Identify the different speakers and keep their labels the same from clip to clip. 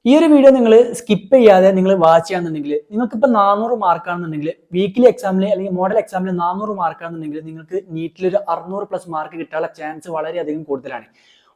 Speaker 1: ഈ ഒരു വീഡിയോ നിങ്ങൾ സ്കിപ്പ് ചെയ്യാതെ നിങ്ങൾ വാച്ച് ചെയ്യാന്നുണ്ടെങ്കിൽ നിങ്ങൾക്ക് ഇപ്പോൾ 400 മാർക്കാണെന്നുണ്ടെങ്കിൽ വീക്കിലി എക്സാമിൽ അല്ലെങ്കിൽ മോഡൽ എക്സാമിൽ 400 മാർക്കാണെന്നുണ്ടെങ്കിൽ നിങ്ങൾക്ക് നീറ്റിൽ ഒരു 600+ മാർക്ക് കിട്ടാനുള്ള ചാൻസ് വളരെയധികം കൂടുതലാണ്.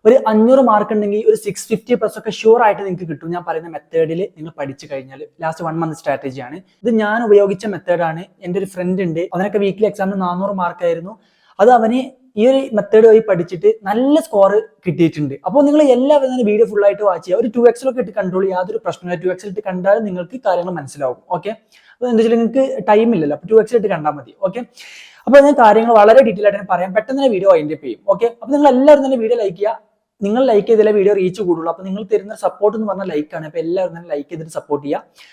Speaker 1: ഒരു 500 മാർക്ക് ഉണ്ടെങ്കിൽ ഒരു 650+ ഒക്കെ ഷുവർ ആയിട്ട് നിങ്ങൾക്ക് കിട്ടും. ഞാൻ പറയുന്ന മെത്തേഡിൽ നിങ്ങൾ പഠിച്ചു കഴിഞ്ഞാൽ ലാസ്റ്റ് 1 മന്ത് സ്ട്രാറ്റജിയാണ് ഇത്. ഞാൻ ഉപയോഗിച്ച മെത്തേഡാണ്. എൻ്റെ ഒരു ഫ്രണ്ട് ഉണ്ട്, അവനൊക്കെ വീക്കിലി എക്സാമിന് 400 മാർക്കായിരുന്നു. അത് അവന് ഈ ഒരു മെത്തേഡ് വഴി പഠിച്ചിട്ട് നല്ല സ്കോർ കിട്ടിയിട്ടുണ്ട്. അപ്പോൾ നിങ്ങൾ എല്ലാവരും തന്നെ വീഡിയോ ഫുൾ ആയിട്ട് വാച്ച് ചെയ്യുക. ഒരു 2x ഇട്ട് കൺട്രോൾ യാതൊരു പ്രശ്നമില്ല. 2x ഇട്ട് കണ്ടാൽ നിങ്ങൾക്ക് കാര്യങ്ങൾ മനസ്സിലാവും. ഓക്കെ, അപ്പോൾ എന്താ വെച്ചാൽ നിങ്ങൾക്ക് ടൈം ഇല്ലല്ലോ, അപ്പോൾ 2x ഇട്ട് കണ്ടാൽ മതി. ഓക്കെ, അപ്പോൾ ഞാൻ കാര്യങ്ങൾ വളരെ ഡീറ്റെയിൽ ആയിട്ട് പറയാം. പെട്ടെന്ന് തന്നെ വീഡിയോ വൈൻഡ് അപ്പ് ചെയ്യും. ഓക്കെ, അപ്പോൾ നിങ്ങൾ എല്ലാവരും തന്നെ വീഡിയോ ലൈക്ക് ചെയ്യുക. നിങ്ങൾ ലൈക്ക് ചെയ്താലേ വീഡിയോ റീച്ച് കൂടുള്ളൂ. അപ്പോൾ നിങ്ങൾ തരുന്ന സപ്പോർട്ട് എന്ന് പറഞ്ഞാൽ ലൈക്കാണ്. അപ്പോൾ എല്ലാവരും തന്നെ ലൈക്ക് ചെയ്തിട്ട് സപ്പോർട്ട് ചെയ്യുക.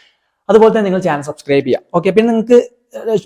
Speaker 1: അതുപോലെ തന്നെ നിങ്ങൾ ചാനൽ സബ്സ്ക്രൈബ് ചെയ്യുക. ഓക്കെ, പിന്നെ നിങ്ങൾക്ക്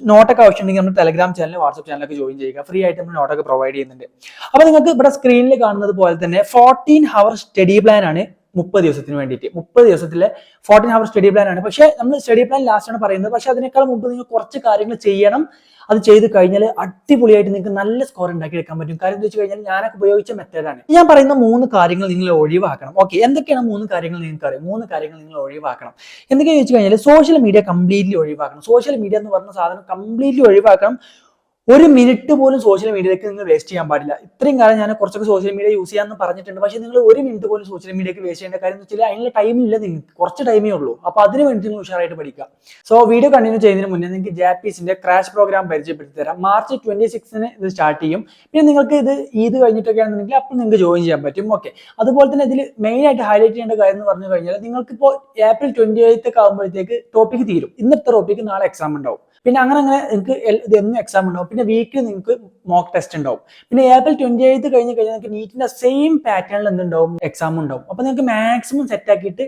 Speaker 1: നോട്ടൊക്കെ ആവശ്യമുണ്ടെങ്കിൽ നമ്മൾ ടെലഗ്രാം ചാനൽ, വാട്സ്ആപ്പ് ചാനലൊക്കെ ജോയിൻ ചെയ്യുക. ഫ്രീ ആയിട്ട് നമ്മൾ നോട്ടൊക്കെ പ്രൊവൈഡ് ചെയ്യുന്നുണ്ട്. അപ്പോൾ നിങ്ങൾക്ക് ഇവിടെ സ്ക്രീനിൽ കാണുന്നത് പോലെ തന്നെ 14 hour സ്റ്റഡി പ്ലാൻ ആണ് 30 ദിവസത്തിന് വേണ്ടിയിട്ട്. 30 ദിവസത്തിലെ 14 hour സ്റ്റഡി പ്ലാൻ ആണ്. പക്ഷേ നമ്മൾ സ്റ്റഡി പ്ലാൻ ലാസ്റ്റ് ആണ് പറയുന്നത്. പക്ഷെ അതിനേക്കാൾ മുമ്പ് നിങ്ങൾ കുറച്ച് കാര്യങ്ങൾ ചെയ്യണം. അത് ചെയ്ത് കഴിഞ്ഞാൽ അടിപൊളിയായിട്ട് നിങ്ങൾക്ക് നല്ല സ്കോർ ഉണ്ടാക്കി എടുക്കാൻ പറ്റും. കാര്യം എന്താ വെച്ച് കഴിഞ്ഞാൽ ഞാനൊക്കെ ഉപയോഗിച്ച മെത്തേഡാണ്. ഞാൻ പറയുന്ന 3 കാര്യങ്ങൾ നിങ്ങൾ ഒഴിവാക്കണം. ഓക്കെ, എന്തൊക്കെയാണ് 3 കാര്യങ്ങൾ നിങ്ങൾക്ക് അറിയാം? 3 കാര്യങ്ങൾ നിങ്ങൾ ഒഴിവാക്കണം. എന്തൊക്കെയാണെന്ന് വെച്ച് കഴിഞ്ഞാൽ സോഷ്യൽ മീഡിയ കംപ്ലീറ്റ്ലി ഒഴിവാക്കണം. സോഷ്യൽ മീഡിയ എന്ന് പറഞ്ഞ സാധനം കംപ്ലീറ്റ്ലി ഒഴിവാക്കണം. ഒരു മിനിറ്റ് പോലും സോഷ്യൽ മീഡിയയിലേക്ക് നിങ്ങൾ വേസ്റ്റ് ചെയ്യാൻ പാടില്ല. ഇത്രയും കാലം ഞാൻ കുറച്ചൊക്കെ സോഷ്യൽ മീഡിയ യൂസ് ചെയ്യാമെന്ന് പറഞ്ഞിട്ടുണ്ട്. പക്ഷേ നിങ്ങൾ ഒരു മിനിറ്റ് പോലും സോഷ്യൽ മീഡിയക്ക് വേസ്റ്റ് ചെയ്യേണ്ട കാര്യം എന്ന് വെച്ചാൽ അതിനുള്ള ടൈമില്ല, നിങ്ങൾക്ക് കുറച്ച് ടൈമേ ഉള്ളൂ. അപ്പോൾ അതിന് വേണ്ടി നിങ്ങൾ ഉഷാറായിട്ട് പഠിക്കുക. സോ വീഡിയോ കണ്ടിന്യൂ ചെയ്യുന്നതിന് മുന്നേ നിങ്ങൾക്ക് ജാപ്പീസിന്റെ ക്രാഷ് പ്രോഗ്രാം പരിചയപ്പെടുത്തി തരാം. മാർച്ച് 26 ഇത് സ്റ്റാർട്ട് ചെയ്യും. പിന്നെ നിങ്ങൾക്ക് ഇത് ഈദ് കഴിഞ്ഞിട്ടൊക്കെ ആണെന്നുണ്ടെങ്കിൽ അപ്പോൾ നിങ്ങൾക്ക് ജോയിൻ ചെയ്യാൻ പറ്റും. ഓക്കെ, അതുപോലെ തന്നെ ഇതിൽ മെയിൻ ആയിട്ട് ഹൈലൈറ്റ് ചെയ്യേണ്ട കാര്യം എന്ന് പറഞ്ഞു കഴിഞ്ഞാൽ നിങ്ങൾക്കിപ്പോൾ ഏപ്രിൽ 28 ഒക്കെ ആകുമ്പോഴത്തേക്ക് ടോപ്പിക് തീരും. ഇന്നത്തെ ടോപ്പിക്ക് നാളെ എക്സാം ഉണ്ടാവും. പിന്നെ അങ്ങനെ നിങ്ങൾക്ക് എന്നും എക്സാം ഉണ്ടാവും. പിന്നെ വീക്കിൽ നിങ്ങൾക്ക് മോക്ക് ടെസ്റ്റ് ഉണ്ടാവും. പിന്നെ ഏപ്രിൽ 28 കഴിഞ്ഞ് കഴിഞ്ഞാൽ നിങ്ങൾക്ക് നീറ്റിന്റെ സെയിം പാറ്റേണിൽ എന്തുണ്ടാവും, എക്സാം ഉണ്ടാവും. അപ്പൊ നിങ്ങൾക്ക് മാക്സിമം സെറ്റ് ആക്കിയിട്ട്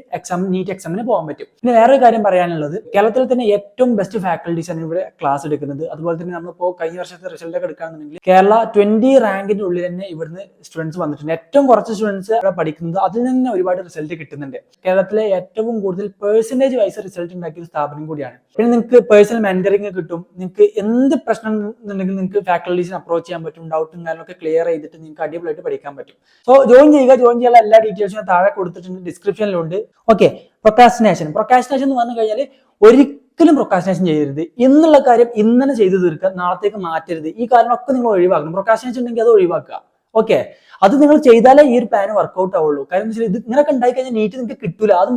Speaker 1: നീറ്റ് എക്സാമിന് പോകാൻ പറ്റും. പിന്നെ വേറൊരു കാര്യം പറയാനുള്ളത്, കേരളത്തിൽ തന്നെ ഏറ്റവും ബെസ്റ്റ് ഫാക്കൽറ്റീസ് ആണ് ഇവിടെ ക്ലാസ് എടുക്കുന്നത്. അതുപോലെ തന്നെ നമ്മളിപ്പോൾ കഴിഞ്ഞ വർഷത്തെ റിസൾട്ട് ഒക്കെ എടുക്കുകയാണെന്നുണ്ടെങ്കിൽ കേരള 20 റാങ്കിന്റെ ഉള്ളിൽ തന്നെ ഇവിടുന്ന് സ്റ്റുഡൻസ് വന്നിട്ടുണ്ട്. ഏറ്റവും കുറച്ച് സ്റ്റുഡൻസ് ഇവിടെ പഠിക്കുന്നത്, അതിൽ നിന്ന് ഒരുപാട് റിസൾട്ട് കിട്ടുന്നുണ്ട്. കേരളത്തിലെ ഏറ്റവും കൂടുതൽ പെർസെന്റേജ് വൈസ് റിസൾട്ട് ഉണ്ടാക്കിയ ഒരു സ്ഥാപനം കൂടിയാണ്. പിന്നെ നിങ്ങൾക്ക് പേഴ്സണൽ മെന്ററിംഗ് കിട്ടും. നിങ്ങൾക്ക് എന്ത് പ്രശ്നം ഉണ്ടെങ്കിൽ നിങ്ങൾക്ക് ഫാക്കൽറ്റീസിനെ അപ്രോച്ച് ചെയ്യാൻ പറ്റും. ഡൗട്ടും കാര്യങ്ങളൊക്കെ ക്ലിയർ ചെയ്തിട്ട് നിങ്ങൾക്ക് അടിപൊളിയായിട്ട് പഠിക്കാൻ പറ്റും. സോ ജോയിൻ ചെയ്യുക. ജോയിൻ ചെയ്യാനുള്ള എല്ലാ ഡീറ്റെയിൽസും താഴെ കൊടുത്തിട്ടുണ്ട്, ഡിസ്ക്രിപ്ഷനിലുണ്ട്. ഓക്കെ, പ്രൊക്കാസ്റ്റിനേഷൻ എന്ന് പറഞ്ഞു കഴിഞ്ഞാൽ ഒരിക്കലും പ്രൊക്കാസ്റ്റിനേഷൻ ചെയ്യരുത്. എന്നുള്ള കാര്യം ഇന്ന് തന്നെ ചെയ്തു തീർക്കുക, നാളത്തേക്ക് മാറ്റരുത്. ഈ കാര്യങ്ങളൊക്കെ നിങ്ങൾ ഒഴിവാക്കണം. പ്രൊക്കാസ്റ്റിനേഷൻ ഉണ്ടെങ്കിൽ അത് ഒഴിവാക്കുക. ഓക്കെ, അത് നിങ്ങൾ ചെയ്താലേ ഈ ഒരു പ്ലാൻ വർക്ക്ഔട്ട് ആവുള്ളൂ. കാര്യം എന്താ വെച്ചാൽ ഇത് ഇങ്ങനെയൊക്കെ ഉണ്ടായി കഴിഞ്ഞാൽ നീറ്റ് നിങ്ങൾക്ക് കിട്ടൂല. അത്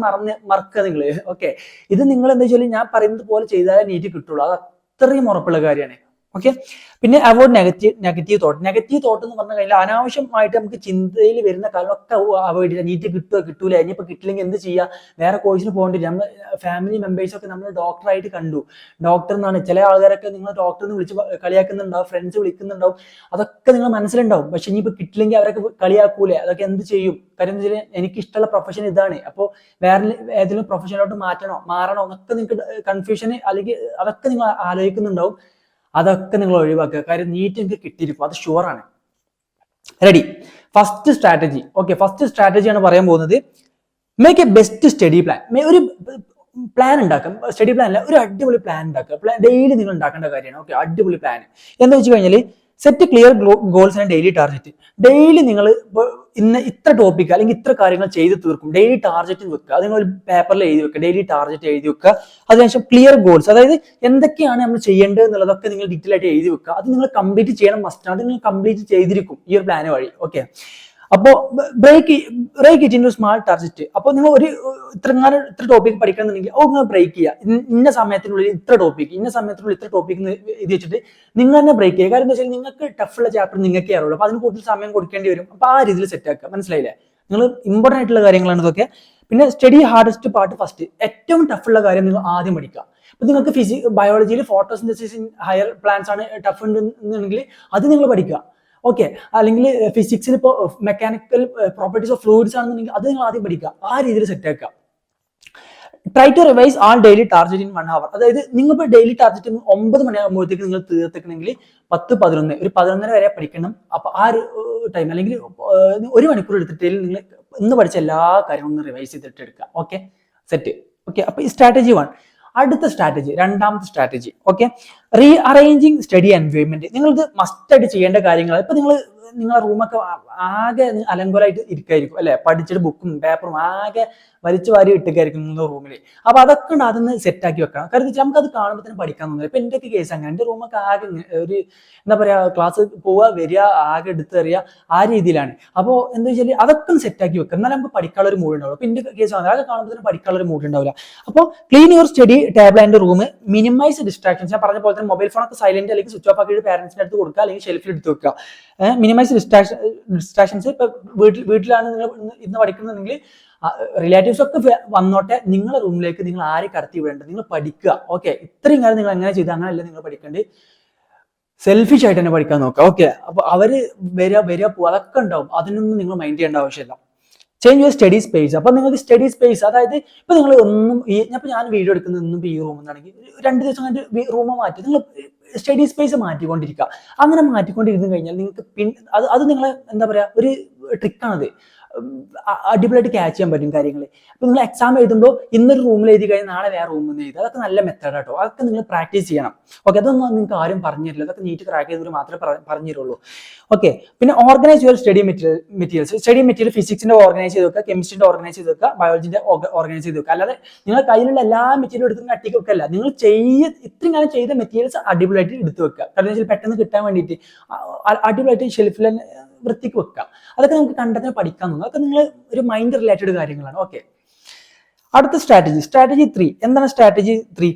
Speaker 1: മറക്കുക നിങ്ങൾ. ഓക്കെ, ഇത് നിങ്ങൾ എന്താ വെച്ചാൽ ഞാൻ പറയുന്നത് പോലെ ചെയ്താലേ നീറ്റ് കിട്ടുള്ളൂ. അത് അത്രയും ഉറപ്പുള്ള കാര്യമാണ്. ഓക്കെ, പിന്നെ അവോയ്ഡ് നെഗറ്റീവ് തോട്ട് എന്ന് പറഞ്ഞു കഴിഞ്ഞാൽ അനാവശ്യമായിട്ട് നമുക്ക് ചിന്തയിൽ വരുന്ന കാര്യങ്ങളൊക്കെ അവോയ്ഡ് ചെയ്യുക. നീറ്റ് കിട്ടൂല, ഇനിയിപ്പോൾ കിട്ടില്ലെങ്കിൽ എന്ത് ചെയ്യുക, വേറെ കോഴ്സിന് പോകേണ്ടി വരും. നമ്മൾ ഫാമിലി മെമ്പേഴ്സൊക്കെ നമ്മൾ ഡോക്ടറായിട്ട് കണ്ടു. ഡോക്ടർ എന്നാണ് ചില ആൾക്കാരൊക്കെ നിങ്ങൾ ഡോക്ടർ എന്ന് വിളിച്ച് കളിയാക്കുന്നുണ്ടാവും, ഫ്രണ്ട്സ് വിളിക്കുന്നുണ്ടാവും. അതൊക്കെ നിങ്ങൾ മനസ്സിലുണ്ടാവും. പക്ഷെ ഇനിയിപ്പോൾ കിട്ടില്ലെങ്കിൽ അവരൊക്കെ കളിയാക്കൂലേ, അതൊക്കെ എന്ത് ചെയ്യും? കാര്യം എന്ന് വെച്ചാൽ എനിക്ക് ഇഷ്ടമുള്ള പ്രൊഫഷൻ ഇതാണ്, അപ്പോൾ വേറെ ഏതെങ്കിലും പ്രൊഫഷനിലോട്ട് മാറണോ എന്നൊക്കെ നിങ്ങൾക്ക് കൺഫ്യൂഷൻ അല്ലെങ്കിൽ അതൊക്കെ നിങ്ങൾ ആലോചിക്കുന്നുണ്ടാവും. അതൊക്കെ നിങ്ങൾ ഒഴിവാക്കുക. കാര്യം നീറ്റ് നിങ്ങൾക്ക് കിട്ടിയിരിക്കും, അത് ഷുവറാണ്. Ready? First strategy. Okay, first സ്ട്രാറ്റജിയാണ് പറയാൻ പോകുന്നത്. Make a best study plan. ഒരു പ്ലാൻ ഉണ്ടാക്കാം. സ്റ്റഡി പ്ലാൻ അല്ല, ഒരു അടിപൊളി പ്ലാൻ ഉണ്ടാക്കുക. ഡെയിലി നിങ്ങൾ ഉണ്ടാക്കേണ്ട കാര്യമാണ്. ഓക്കെ, അടിപൊളി പ്ലാൻ എന്താ വെച്ച് കഴിഞ്ഞാൽ set clear goals and daily target. Daily നിങ്ങൾ ഇന്ന് ഇത്ര ടോപ്പിക് അല്ലെങ്കിൽ ഇത്ര കാര്യങ്ങൾ ചെയ്ത് തീർക്കും. ഡെയിലി ടാർഗറ്റ് വെക്കുക. അത് നിങ്ങൾ പേപ്പറിൽ എഴുതി വെക്കുക. ഡെയിലി ടാർഗറ്റ് എഴുതി വെക്കുക. അതിനുശേഷം ക്ലിയർ ഗോൾസ്, അതായത് എന്തൊക്കെയാണ് നമ്മൾ ചെയ്യേണ്ടത് എന്നുള്ളതൊക്കെ നിങ്ങൾ ഡീറ്റെയിൽ ആയിട്ട് എഴുതി വെക്കുക. അത് നിങ്ങൾ കംപ്ലീറ്റ് ചെയ്യണം, മസ്റ്റാണ്. അത് നിങ്ങൾ കംപ്ലീറ്റ് ചെയ്തിരിക്കും ഈ ഒരു പ്ലാൻ വഴി. ഓക്കെ, അപ്പോൾ break it in small target. അപ്പോൾ നിങ്ങൾ ഇത്ര ടോപ്പിക് പഠിക്കണമെന്നുണ്ടെങ്കിൽ നിങ്ങൾ ബ്രേക്ക് ചെയ്യുക. ഇന്ന സമയത്തിനുള്ളിൽ ഇത്ര ടോപ്പിക്, ഇന്ന സമയത്തിനുള്ളിൽ ഇത്ര ടോപ്പിക് ഇത് വെച്ചിട്ട് നിങ്ങൾ തന്നെ ബ്രേക്ക് ചെയ്യുക. കാരണം എന്താ വെച്ചാൽ നിങ്ങൾക്ക് ടഫുള്ള ചാപ്റ്റർ നിങ്ങൾക്കേ അറിയുള്ളൂ. അപ്പോൾ അതിന് കൂടുതൽ സമയം കൊടുക്കേണ്ടി വരും. അപ്പോൾ ആ രീതിയിൽ സെറ്റ് ആക്കുക. മനസ്സിലായില്ലേ? നിങ്ങൾ ഇമ്പോർട്ടൻ്റ് ആയിട്ടുള്ള കാര്യങ്ങളാണ് ഇതൊക്കെ. പിന്നെ സ്റ്റഡി ഹാർഡസ്റ്റ് പാർട്ട് ഫസ്റ്റ്. ഏറ്റവും ടഫുള്ള കാര്യം നിങ്ങൾ ആദ്യം പഠിക്കുക. അപ്പോൾ നിങ്ങൾക്ക് ബയോളജിയിൽ ഫോട്ടോസിന്തസിസ് ഇൻ ഹയർ പ്ലാന്റ്സ് ആണ് ടഫ് ഉണ്ടെന്നുണ്ടെങ്കിൽ അത് നിങ്ങൾ പഠിക്കുക. ഓക്കെ, അല്ലെങ്കിൽ ഫിസിക്സിൽ ഇപ്പോൾ മെക്കാനിക്കൽ പ്രോപ്പർട്ടീസ് ഓഫ് ഫ്ലൂയിഡ്സ് ആണെന്നുണ്ടെങ്കിൽ അത് നിങ്ങൾ ആദ്യം പഠിക്കുക. ആ രീതിയിൽ സെറ്റ് ആക്കുക. Try to revise all daily target in 1 hour. അതായത് നിങ്ങളിപ്പോൾ ഡെയിലി ടാർഗറ്റ് 9 മണിയാകുമ്പോഴത്തേക്ക് നിങ്ങൾ തീർത്തിക്കണമെങ്കിൽ 10-11 ഒരു 11:30 വരെ പഠിക്കണം. അപ്പോൾ ആ ഒരു ടൈം അല്ലെങ്കിൽ 1 മണിക്കൂർ എടുത്തിട്ട് നിങ്ങൾ ഇന്ന് പഠിച്ച എല്ലാ കാര്യങ്ങളും റിവൈസ് ചെയ്തിട്ട് എടുക്കുക. Okay, set. ഓക്കെ, അപ്പോൾ ഈ സ്ട്രാറ്റജി 1. അടുത്ത സ്ട്രാറ്റജി, രണ്ടാമത്തെ strategy. Okay, re arranging study environment. നിങ്ങളിത് മസ്റ്റ് ആയിട്ട് ചെയ്യേണ്ട കാര്യങ്ങൾ. ഇപ്പൊ നിങ്ങൾ നിങ്ങളെ റൂമൊക്കെ ആകെ അലങ്കോലമായിട്ട് ഇരിക്കായിരിക്കും അല്ലെ, പഠിച്ചിട്ട് ബുക്കും പേപ്പറും ആകെ വലിച്ചു വാരി ഇട്ടൊക്കെയായിരിക്കും നിങ്ങളുടെ റൂമിൽ. അപ്പൊ അതൊക്കെ ഉണ്ട്, അതൊന്ന് സെറ്റ് ആക്കി വെക്കണം. കാരണം നമുക്ക് അത് കാണുമ്പോൾ തന്നെ പഠിക്കാൻ തോന്നില്ല. ഇപ്പൊ എന്റെ ഒക്കെ കേസ് അങ്ങനെ, എന്റെ റൂമൊക്കെ ആകെ ഒരു എന്താ പറയാ, ക്ലാസ് പോവുക വരിക ആകെ എടുത്തെറിയുക ആ രീതിയിലാണ്. അപ്പോൾ എന്താ വെച്ചാൽ അതൊക്കെ ഒന്ന് സെറ്റ് ആക്കി വെക്കുക, എന്നാലും നമുക്ക് പഠിക്കാനുള്ള ഒരു മൂഡ് ഉണ്ടാവും. അപ്പൊ എന്റെ കേസ് അതൊക്കെ കാണുമ്പോൾ തന്നെ പഠിക്കാനുള്ള ഒരു മൂഡ് ഉണ്ടാവില്ല. അപ്പോൾ clean your study table and room, minimise distractions. ഞാൻ പറഞ്ഞ പോലെ തന്നെ മൊബൈൽ ഫോണൊക്കെ സൈലന്റ് അല്ലെങ്കിൽ സ്വിച്ച് ഓഫ് ആക്കിയിട്ട് പാരന്റ്സിന്റെ അടുത്ത് കൊടുക്കുക, അല്ലെങ്കിൽ ഷെൽഫിൽ എടുത്ത് വെക്കുക. Minimise distractions. ഇപ്പൊ വീട്ടിലാണ് നിങ്ങൾ ഇന്ന് പഠിക്കുന്നതെങ്കിൽ റിലേറ്റീവ്സ് ഒക്കെ വന്നോട്ടെ, നിങ്ങളുടെ റൂമിലേക്ക് നിങ്ങൾ ആരെ കടത്തി വിടേണ്ടത്, നിങ്ങൾ പഠിക്കുക. ഓക്കെ, ഇത്രയും കാലം നിങ്ങൾ എങ്ങനെ ചെയ്ത് അങ്ങനെയല്ല നിങ്ങൾ പഠിക്കേണ്ടത്, സെൽഫിഷ് ആയിട്ട് തന്നെ പഠിക്കാൻ നോക്കുക. ഓക്കെ, അപ്പൊ അവര് വരിക പോവുക അതൊക്കെ ഉണ്ടാവും, അതിനൊന്നും നിങ്ങൾ മൈൻഡ് ചെയ്യേണ്ട ആവശ്യമില്ല. Change your study space. അപ്പൊ നിങ്ങൾക്ക് സ്റ്റഡി സ്പേസ്, അതായത് ഇപ്പൊ നിങ്ങൾ ഒന്നും ഞാൻ വീഡിയോ എടുക്കുന്നതൊന്നും ഈ റൂമിൽ നിന്നാണെങ്കിൽ 2 ദിവസം കഴിഞ്ഞിട്ട് റൂം മാറ്റി നിങ്ങൾ സ്റ്റഡി സ്പേസ് മാറ്റിക്കൊണ്ടിരിക്കുക. അങ്ങനെ മാറ്റിക്കൊണ്ടിരുന്നു കഴിഞ്ഞാൽ നിങ്ങൾക്ക് അത് നിങ്ങളെ എന്താ പറയാ ഒരു ട്രിക്കാണത്, അടിപൊളിയായിട്ട് ക്യാച്ച് ചെയ്യാൻ പറ്റും കാര്യങ്ങൾ. അപ്പൊ നിങ്ങൾ എക്സാം എഴുതുമ്പോൾ ഇന്നൊരു റൂമിൽ എഴുതി കഴിഞ്ഞാൽ നാളെ വേറെ റൂമിൽ നിന്ന് എഴുതുക, അതൊക്കെ നല്ല മെത്തേഡ് ആട്ടോ. അതൊക്കെ നിങ്ങൾ പ്രാക്ടീസ് ചെയ്യണം. ഓക്കെ, അതൊന്നും നിങ്ങൾക്ക് ആരും പറഞ്ഞു തരില്ല, അതൊക്കെ നീറ്റ് ക്രാക്ക് ചെയ്തവർ മാത്രമേ പറഞ്ഞു തരുള്ളൂ. ഓക്കെ, പിന്നെ organise your study materials. Study material ഫിസിക്സിന്റെ ഓർഗനൈസ് ചെയ്ത് വെക്കുക, കെമിസ്ട്രിന്റെ ഓർഗനൈസ് ചെയ്ത് വെക്കുക, ബയോളജിന്റെ ഓർഗനൈസ് ചെയ്ത് വെക്കുക. അല്ലാതെ നിങ്ങളുടെ കയ്യിലുള്ള എല്ലാ മെറ്റീരിയലും എടുത്ത് അട്ടിക്ക് വെക്കല്ല, നിങ്ങൾ ഇത്രയും കാലം ചെയ്ത മെറ്റീരിയൽസ് അടിപൊളിയായിട്ട് എടുത്ത് വെക്കുക. കാരണം പെട്ടെന്ന് കിട്ടാൻ വേണ്ടിയിട്ട് അടിപൊളിയായിട്ട് ഷെൽഫിൽ വൃത്തിക്ക് വെക്കുക. അതൊക്കെ നമുക്ക് കണ്ടെത്തി പഠിക്കാൻ തോന്നും. അതൊക്കെ നിങ്ങൾ ഒരു മൈൻഡ് റിലേറ്റഡ് കാര്യങ്ങളാണ്. ഓക്കെ, അടുത്ത സ്ട്രാറ്റജി 3. എന്താണ് strategy 3?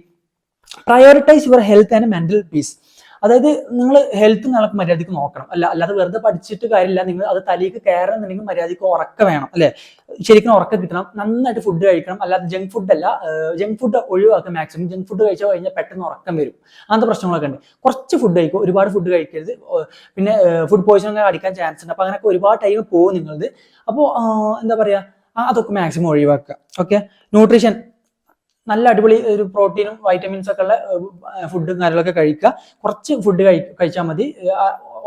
Speaker 1: Prioritise your health and mental peace. അതായത് നിങ്ങൾ ഹെൽത്ത് നിങ്ങൾക്ക് മര്യാദയ്ക്ക് നോക്കണം, അല്ലാതെ വെറുതെ പഠിച്ചിട്ട് കാര്യമില്ല. നിങ്ങൾ അത് തലേക്ക് കയറുന്നുണ്ടെങ്കിൽ മര്യാദയ്ക്ക് ഉറക്കം വേണം അല്ലെ, ശരിക്കും ഉറക്കം കിട്ടണം, നന്നായിട്ട് ഫുഡ് കഴിക്കണം. അല്ലാതെ ജങ്ക് ഫുഡ് അല്ല, ജങ്ക് ഫുഡ് ഒഴിവാക്കുക മാക്സിമം. ജങ്ക് ഫുഡ് കഴിച്ചാൽ കഴിഞ്ഞാൽ പെട്ടെന്ന് ഉറക്കം വരും, അങ്ങനത്തെ പ്രശ്നങ്ങളൊക്കെ ഉണ്ട്. കുറച്ച് ഫുഡ് കഴിക്കും, ഒരുപാട് ഫുഡ് കഴിക്കരുത്. പിന്നെ ഫുഡ് പോയിസൺ അടിക്കാൻ ചാൻസ് ഉണ്ട്. അപ്പൊ അങ്ങനെയൊക്കെ ഒരുപാട് ടൈം പോകും നിങ്ങളത്. അപ്പോൾ എന്താ പറയാ, അതൊക്കെ മാക്സിമം ഒഴിവാക്കുക. ഓക്കെ, ന്യൂട്രീഷൻ, നല്ല അടിപൊളി ഒരു പ്രോട്ടീനും വൈറ്റമിൻസ് ഒക്കെ ഉള്ള ഫുഡും കാര്യങ്ങളൊക്കെ കഴിക്കുക. കുറച്ച് ഫുഡ് കഴിച്ചാൽ മതി,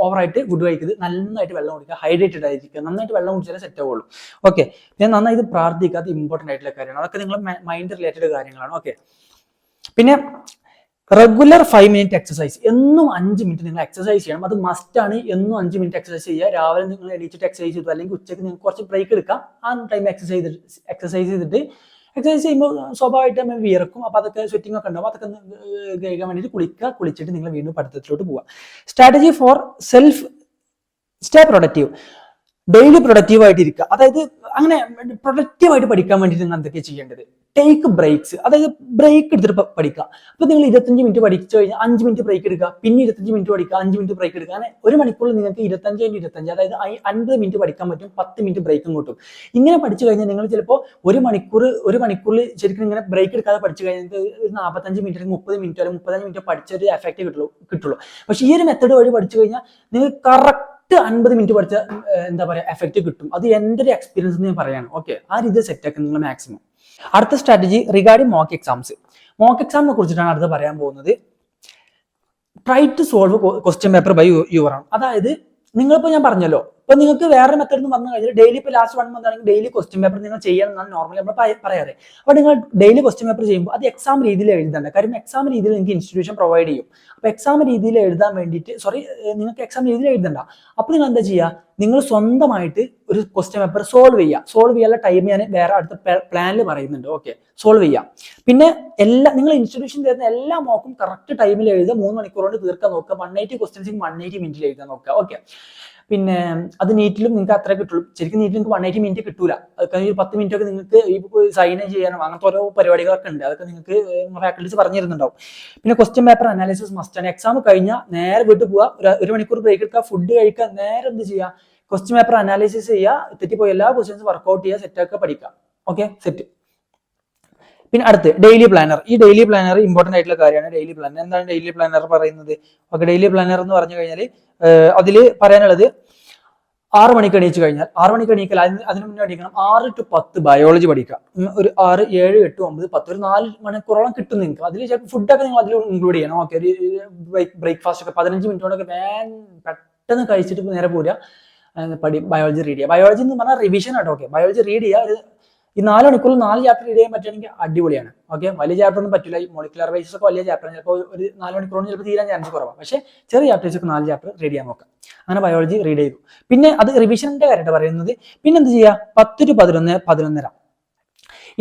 Speaker 1: ഓവറായിട്ട് ഫുഡ് കഴിക്കുന്നത്. നന്നായിട്ട് വെള്ളം കുടിക്കുക, ഹൈഡ്രേറ്റഡ് ആയിരിക്കുക. നന്നായിട്ട് വെള്ളം കുടിച്ചാലേ സെറ്റ് ആവുള്ളൂ. ഓക്കെ, പിന്നെ നന്നായിട്ട് പ്രാർത്ഥിക്കുക, അത് ഇമ്പോർട്ടൻ്റ് ആയിട്ടുള്ള കാര്യമാണ്. അതൊക്കെ നിങ്ങൾ മൈൻഡ് റിലേറ്റഡ് കാര്യങ്ങളാണ്. ഓക്കെ, പിന്നെ റെഗുലർ 5 മിനിറ്റ് എക്സസൈസ്. എന്നും 5 മിനിറ്റ് നിങ്ങൾ എക്സസൈസ് ചെയ്യണം, അത് മസ്റ്റ് ആണ്. എന്നും 5 മിനിറ്റ് എക്സസൈസ് ചെയ്യുക. രാവിലെ നിങ്ങൾ എണീച്ചിട്ട് എക്സസൈസ് ചെയ്തു, അല്ലെങ്കിൽ ഉച്ചയ്ക്ക് നിങ്ങൾക്ക് കുറച്ച് ബ്രേക്ക് എടുക്കാം. ആ ടൈം എക്സസൈസ് ചെയ്തിട്ട് എക്സസൈസ് ചെയ്യുമ്പോൾ സ്വാഭാവികമായിട്ട് നമ്മൾ വിയർക്കും. അപ്പൊ അതൊക്കെ സ്വെറ്റിംഗ് ഒക്കെ ഉണ്ടാവും, അതൊക്കെ കഴിക്കാൻ വേണ്ടിയിട്ട് കുളിച്ചിട്ട് നിങ്ങൾ വീണ്ടും പഠിത്തത്തിലോട്ട് പോവുക. Strategy for self stay productive. Daily productive ആയിട്ട് ഇരിക്കുക. അതായത് അങ്ങനെ പ്രൊഡക്റ്റീവായിട്ട് പഠിക്കാൻ വേണ്ടിയിട്ട് നിങ്ങൾ എന്തൊക്കെയാണ് ചെയ്യേണ്ടത്? ടേക്ക് ബ്രേക്സ്, അതായത് ബ്രേക്ക് എടുത്തിട്ട് പഠിക്കുക. അപ്പൊ നിങ്ങൾ 25 മിനിറ്റ് പഠിച്ചു കഴിഞ്ഞാൽ 5 മിനിറ്റ് ബ്രേക്ക് എടുക്കുക, പിന്നെ 25 മിനിറ്റ് പഠിക്കുക, 5 മിനിറ്റ് ബ്രേക്ക് എടുക്കുക. അങ്ങനെ ഒരു മണിക്കൂറിൽ നിങ്ങൾക്ക് 25 അതായത് 50 മിനിറ്റ് പഠിക്കാൻ പറ്റും, 10 മിനിറ്റ് ബ്രേക്കും കിട്ടും. ഇങ്ങനെ പഠിച്ചു കഴിഞ്ഞാൽ നിങ്ങൾ ചിലപ്പോൾ ഒരു മണിക്കൂറിൽ ശരിക്കും ഇങ്ങനെ ബ്രേക്ക് എടുക്കാതെ പഠിച്ചു കഴിഞ്ഞാൽ 45 മിനിറ്റ് അല്ലെങ്കിൽ 30 മിനിറ്റ് അല്ലെങ്കിൽ 35 മിനിറ്റ് പഠിച്ചൊരു എഫക്റ്റ് കിട്ടുള്ളൂ. പക്ഷെ ഈ ഒരു മെത്തേഡ് വഴി പഠിച്ചു കഴിഞ്ഞാൽ നിങ്ങൾക്ക് കറക്റ്റ് 50 മിനിറ്റ് പഠിച്ച എന്താ പറയാ എഫക്റ്റ് കിട്ടും. അത് എൻ്റെ ഒരു എക്സ്പീരിയൻസ് ഞാൻ പറയാണ്. ഓക്കെ, ആ രീതിയിൽ സെറ്റ് ആക്കുക നിങ്ങൾ മാക്സിമം. അടുത്ത strategy regarding mock exams. Mock എക്സാമിനെ കുറിച്ചിട്ടാണ് അടുത്ത് പറയാൻ പോകുന്നത്. Try to solve question paper by your own. അതായത് നിങ്ങളിപ്പോൾ ഞാൻ പറഞ്ഞല്ലോ, ഇപ്പൊ നിങ്ങൾക്ക് വേറെ മെത്തേഡ് എന്ന് പറഞ്ഞു കഴിഞ്ഞാൽ ഡെയിലി ഇപ്പോൾ ലാസ്റ്റ് 1 മന്ത് ആണെങ്കിൽ ഡെയിലി ക്വസ്റ്റ്യൻ പേപ്പർ നിങ്ങൾ ചെയ്യണം എന്നാണ് നോർമലി നമ്മൾ പറയാറ്. അപ്പോൾ നിങ്ങൾ ഡെയിലി ക്വസ്റ്റ്യൻ പേപ്പർ ചെയ്യുമ്പോൾ അത് എക്സാം രീതിയിൽ എഴുതണ്ട. കാര്യം എക്സാം രീതിയിൽ നിങ്ങൾക്ക് ഇൻസ്റ്റിറ്റ്യൂഷൻ പ്രൊവൈഡ് ചെയ്യും. അപ്പോൾ എക്സാം രീതിയിൽ എഴുതാൻ വേണ്ടിയിട്ട് നിങ്ങൾക്ക് എക്സാം രീതിയിൽ എഴുതണ്ട. അപ്പോൾ നിങ്ങൾ എന്താ ചെയ്യുക, നിങ്ങൾ സ്വന്തമായിട്ട് ഒരു ക്വസ്റ്റ്യൻ പേപ്പർ സോൾവ് ചെയ്യാനുള്ള ടൈം ഞാൻ വേറെ അടുത്ത പ്ലാനിൽ പറയുന്നുണ്ട്. ഓക്കെ, സോൾവ് ചെയ്യാം. പിന്നെ നിങ്ങൾ ഇൻസ്റ്റിറ്റ്യൂഷൻ തരുന്ന എല്ലാ മോക്കും കറക്റ്റ് ടൈമിൽ എഴുതുക. 3 മണിക്കൂർ കൊണ്ട് തീർക്കാൻ നോക്കുക. 180 ക്വസ്റ്റ്യൻസ് 180 മിനിറ്റിൽ എഴുതാൻ നോക്കുക. ഓക്കെ, പിന്നെ അത് നീറ്റിലും നിങ്ങൾക്ക് അത്ര കിട്ടുള്ളൂ. ശരിക്കും നീറ്റിൽ നിങ്ങൾക്ക് 180 മിനിറ്റ് കിട്ടൂല. അതൊക്കെ 10 മിനിറ്റ് ഒക്കെ നിങ്ങൾക്ക് ഈ സൈൻ ചെയ്യാനും അങ്ങനത്തെ ഓരോ പരിപാടികളൊക്കെ ഉണ്ട്. അതൊക്കെ നിങ്ങൾക്ക് ഫാക്കൽറ്റീസ് പറഞ്ഞു തരുന്നുണ്ടാവും. പിന്നെ ക്വസ്റ്റ്യൻ പേപ്പർ അനാലിസിസ് മസ്റ്റ് ആണ്. എക്സാം കഴിഞ്ഞാൽ നേരെ വീട്ടിൽ പോവുക, ഒരു മണിക്കൂർ ബ്രേക്ക് എടുക്കുക, ഫുഡ് കഴിക്കുക, നേരെ എന്ത് ചെയ്യുക, ക്വസ്റ്റ്യൻ പേപ്പർ അനാലിസിസ് ചെയ്യുക, തെറ്റിപ്പോയി എല്ലാ ക്വസ്റ്റ്യൻസ് വർക്ക്ഔട്ട് ചെയ്യുക, സെറ്റാക്കുക, പഠിക്കുക. Okay, set. പിന്നെ അടുത്ത് ഡെയിലി പ്ലാനർ. ഈ ഡെയിലി പ്ലാനർ ഇമ്പോർട്ടന്റ് ആയിട്ടുള്ള കാര്യമാണ്. ഡെയിലി പ്ലാനർ എന്താണ് ഡെയിലി പ്ലാനർ പറയുന്നത്? ഓക്കെ, ഡെയിലി പ്ലാനർ എന്ന് പറഞ്ഞു കഴിഞ്ഞാൽ അതിൽ പറയാനുള്ളത് 6 മണിക്ക് എണീച്ച് കഴിഞ്ഞാൽ 6 മണിക്ക് എണീക്കൽ, അതിന് മുന്നേ പഠിക്കണം 6 to 10 ബയോളജി പഠിക്കുക. ഒരു 6, 7, 8, 9, 10 ഒരു 4 മണിക്കൂറോളം കിട്ടും നിങ്ങൾക്ക്. അതിൽ ചിലപ്പോൾ ഫുഡൊക്കെ നിങ്ങൾ അതിൽ ഇൻക്ലൂഡ് ചെയ്യണം. ഓക്കെ, ഒരു ബ്രേക്ക്ഫാസ്റ്റ് ഒക്കെ 15 മിനിറ്റോടൊക്കെ പെട്ടെന്ന് കഴിച്ചിട്ട് നേരെ പോരുക, ബയോളജി റീഡ് ചെയ്യുക. ബയോളജി എന്ന് പറഞ്ഞാൽ റിവിഷൻ ആട്ടോ. ഓക്കെ, ബയോളജി റീഡ് ചെയ്യുക. ഒരു ഈ 4 മണിക്കൂറിൽ 4 ചാപ്റ്റർ റീഡ് ചെയ്യാൻ പറ്റുകയാണെങ്കിൽ അടിപൊളിയാണ്. ഓക്കെ, വലിയ ചാപ്റ്റർ ഒന്നും പറ്റില്ല. ഈ മോളിക്കുലർ ബേസിസ് ഒക്കെ വലിയ ചാപ്റ്റർ ചിലപ്പോൾ ഒരു 4 മണിക്കൂറിന് ചിലപ്പോൾ തീരാൻ ചാൻസ് കുറവാണ്. പക്ഷേ ചെറിയ ചാപ്റ്റേഴ്സ് ഒക്കെ 4 ചാപ്റ്റർ റീഡ് ചെയ്യാൻ നോക്കാം. അങ്ങനെ ബയോളജി റീഡ് ചെയ്തു. പിന്നെ അത് റിവിഷന്റെ കാര്യമായിട്ട് പറയുന്നത്. പിന്നെ എന്ത് ചെയ്യുക, 10 to 11, 11:30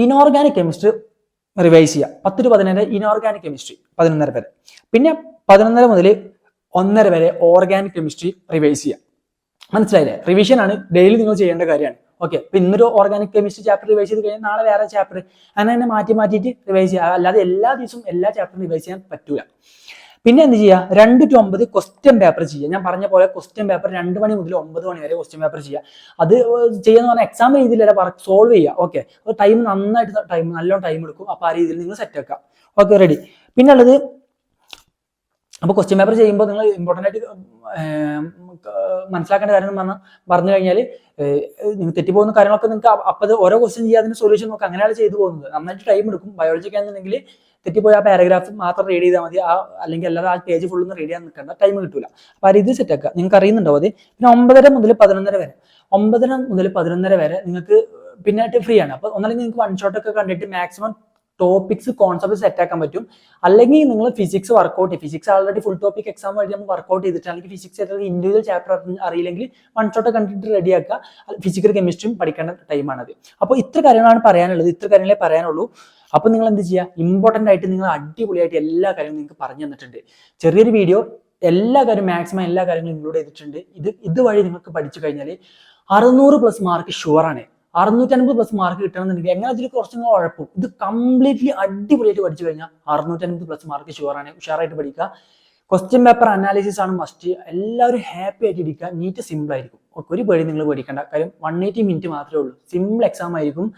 Speaker 1: ഇനോർഗാനിക് കെമിസ്ട്രി റിവൈസ് ചെയ്യുക. 10 to 11 ഇനോർഗാനിക് കെമിസ്ട്രി 11:30 വരെ. പിന്നെ 11:30 മുതൽ 1:30 വരെ ഓർഗാനിക് കെമിസ്ട്രി റിവൈസ് ചെയ്യുക. മനസ്സിലായില്ലേ? റിവിഷൻ ആണ്, ഡെയിലി നിങ്ങൾ ചെയ്യേണ്ട കാര്യമാണ്. ഓക്കെ, ഇപ്പൊ ഇന്നൊരു ഓർഗാനിക് കെമിസ്ട്രി ചാപ്റ്റർ റിവൈസ് ചെയ്ത് കഴിഞ്ഞാൽ നാളെ വേറെ ചാപ്റ്റർ, അങ്ങനെ തന്നെ മാറ്റിയിട്ട് റിവൈസ് ചെയ്യുക. അല്ലാതെ എല്ലാ ദിവസവും എല്ലാ ചാപ്റ്ററും റിവൈസ് ചെയ്യാൻ പറ്റൂല. പിന്നെ എന്ത് ചെയ്യുക, 2 to 9 ക്വസ്റ്റ്യൻ പേപ്പർ ചെയ്യുക. ഞാൻ പറഞ്ഞ പോലെ ക്വസ്റ്റ്യൻ പേപ്പർ 2 മണി മുതൽ 9 മണി വരെ ക്വസ്റ്റ്യൻ പേപ്പർ ചെയ്യുക. അത് ചെയ്യാന്ന് പറഞ്ഞാൽ എക്സാം രീതിയിലല്ല, വർക്ക് സോൾവ് ചെയ്യുക. ഓക്കെ, ടൈം നന്നായിട്ട് നല്ലോണം ടൈം എടുക്കും. അപ്പൊ ആ രീതിയിൽ നിങ്ങൾ സെറ്റ് ആക്കുക. Okay, ready. പിന്നെ ഉള്ളത്, അപ്പൊ ക്വസ്റ്റ്യൻ പേപ്പർ ചെയ്യുമ്പോൾ നിങ്ങൾ ഇമ്പോർട്ടൻ്റ് ആയിട്ട് മനസ്സിലാക്കേണ്ട കാര്യം പറഞ്ഞു കഴിഞ്ഞാൽ നിങ്ങൾ തെറ്റിപ്പോകുന്ന കാര്യങ്ങളൊക്കെ നിങ്ങൾക്ക് അപ്പോൾ ഓരോ ക്വസ്റ്റ്യൻ ചെയ്യുക, അതിന്റെ സൊല്യൂഷൻ നോക്കുക. അങ്ങനെയാണ് ചെയ്തു പോകുന്നത്. നന്നായിട്ട് ടൈം എടുക്കും. ബയോളജിക്ക് ആണെന്നുണ്ടെങ്കിൽ തെറ്റിപ്പോയി ആ പാരഗ്രാഫ് മാത്രം റീഡ് ചെയ്താൽ മതി. അല്ലെങ്കിൽ അല്ലാതെ ആ പേജ് ഫുള്ളൊന്നും റീഡ് ചെയ്യാൻ നിൽക്കേണ്ട, ടൈം കിട്ടില്ല. അപ്പൊ ആ രീതി സെറ്റ് ആക്കുക. നിങ്ങൾക്ക് അറിയുന്നുണ്ടോ അത്? പിന്നെ 9:30 മുതൽ 11:30 വരെ 9:30 മുതൽ 11:30 വരെ നിങ്ങൾക്ക് പിന്നെ ഫ്രീ ആണ്. അപ്പൊ ഒന്നല്ലെങ്കിൽ നിങ്ങൾക്ക് വൺ ഷോട്ട് ഒക്കെ കണ്ടിട്ട് മാക്സിമം ടോപ്പിക്സ് കോൺസെപ്റ്റ് സെറ്റ് ആക്കാൻ പറ്റും. അല്ലെങ്കിൽ നിങ്ങൾ ഫിസിക്സ് വർക്ക്ഔട്ട് ചെയ്യും. Physics already full topic exam വഴി നമ്മൾ വർക്ക്ഔട്ട് ചെയ്തിട്ട്, അല്ലെങ്കിൽ ഫിസിക്സ് ഇൻഡിവിജ്വൽ ചാപ്റ്റർ അറിയില്ലെങ്കിൽ വൺ ഷോട്ട് കണ്ടിട്ട് റെഡിയാക്കുക. ഫിസിക്കൽ കെമിസ്ട്രിയും പഠിക്കേണ്ട ടൈമാണത്. അപ്പോൾ ഇത്ര കാര്യങ്ങളാണ് പറയാനുള്ളത്. ഇത്ര കാര്യങ്ങളെ പറയാനുള്ളൂ. അപ്പൊ നിങ്ങൾ എന്ത് ചെയ്യുക, ഇമ്പോർട്ടൻ്റ് ആയിട്ട് നിങ്ങൾ അടിപൊളിയായിട്ട് എല്ലാ കാര്യങ്ങളും നിങ്ങൾക്ക് പറഞ്ഞു തന്നിട്ടുണ്ട്. ചെറിയൊരു വീഡിയോ, എല്ലാ കാര്യവും മാക്സിമം എല്ലാ കാര്യങ്ങളും ഇൻക്ലൂഡ് ചെയ്തിട്ടുണ്ട്. ഇതുവഴി നിങ്ങൾക്ക് പഠിച്ചു കഴിഞ്ഞാൽ 600+ മാർക്ക് ഷുവറാണ്. 650+ മാർക്ക് കിട്ടണമെന്നുണ്ടെങ്കിൽ എങ്ങനെ അതിൽ കുറച്ചും കൂടെ ഉഴപ്പും. ഇത് കംപ്ലീറ്റ്ലി അടിപൊളിയായിട്ട് പഠിച്ചു കഴിഞ്ഞാൽ 650+ മാർക്ക് ഷുവറാണ്. ഉഷാറായിട്ട് പഠിക്കുക. ക്വസ്റ്റ്യൻ പേപ്പർ അനാലിസിസ് ആണ് മസ്റ്റ്. എല്ലാവരും ഹാപ്പി ആയിട്ട് ഇരിക്കുക. നീറ്റ് സിമ്പിൾ ആയിരിക്കും. ഒരു പേടി നിങ്ങൾ പേടിക്കേണ്ട. കാര്യം 180 മിനിറ്റ് മാത്രമേ ഉള്ളൂ. സിമ്പിൾ എക്സാം ആയിരിക്കും.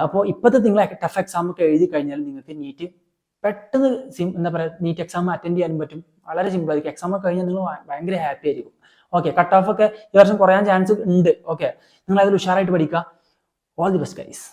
Speaker 1: അപ്പോൾ ഇപ്പോഴത്തെ നിങ്ങൾ ടഫ് എക്സാം ഒക്കെ എഴുതി കഴിഞ്ഞാൽ നിങ്ങൾക്ക് നീറ്റ് പെട്ടെന്ന് എന്താ പറയുക, നീറ്റ് എക്സാം അറ്റൻഡ് ചെയ്യാനും പറ്റും. വളരെ സിമ്പിൾ ആയിരിക്കും. എക്സാം ഒക്കെ കഴിഞ്ഞാൽ നിങ്ങൾ ഭയങ്കര ഹാപ്പി ആയിരിക്കും. ഓക്കെ, കട്ട് ഓഫ് ഒക്കെ ഈ വർഷം കുറയാൻ ചാൻസ് ഉണ്ട്. ഓക്കെ, നിങ്ങൾ അതിൽ ഉഷാറായിട്ട് പഠിക്കുക. All the best guys.